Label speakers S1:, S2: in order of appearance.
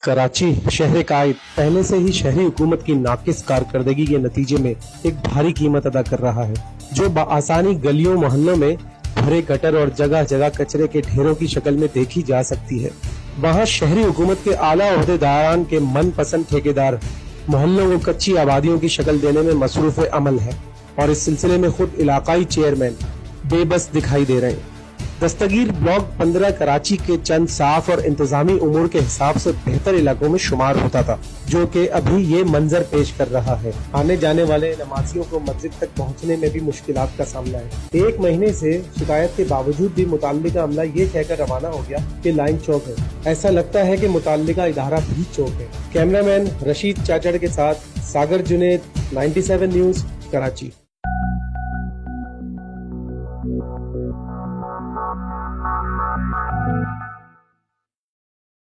S1: कराची शहर कायद पहले से ही शहरी हुकूमत की नाकिस कारकर्दगी के नतीजे में एक भारी कीमत अदा कर रहा है, जो बआसानी गलियों मोहल्लों में भरे गटर और जगह जगह कचरे के ढेरों की शक्ल में देखी जा सकती है। वहाँ शहरी हुकूमत के आला ओहदेदारान के मन पसंद ठेकेदार मोहल्लों को कच्ची आबादियों की शक्ल देने में मसरूफ अमल है और इस सिलसिले में खुद इलाकाई चेयरमैन बेबस दिखाई दे रहे हैं। दस्तगीर ब्लॉक 15 कराची के चंद साफ और इंतजामी उमूर के हिसाब से बेहतर इलाकों में शुमार होता था, जो कि अभी ये मंजर पेश कर रहा है। आने जाने वाले नमाजियों को मस्जिद तक पहुंचने में भी मुश्किलात का सामना है। एक महीने से शिकायत के बावजूद भी मुताल्लिका अमला ये कहकर रवाना हो गया कि लाइन चौक है। ऐसा लगता है कि मुताल्लिका इदारा भी चौक है। कैमरामैन रशीद चाचड़ के साथ Sagar Junaid, 97 news, Karachi.
S2: Thank you.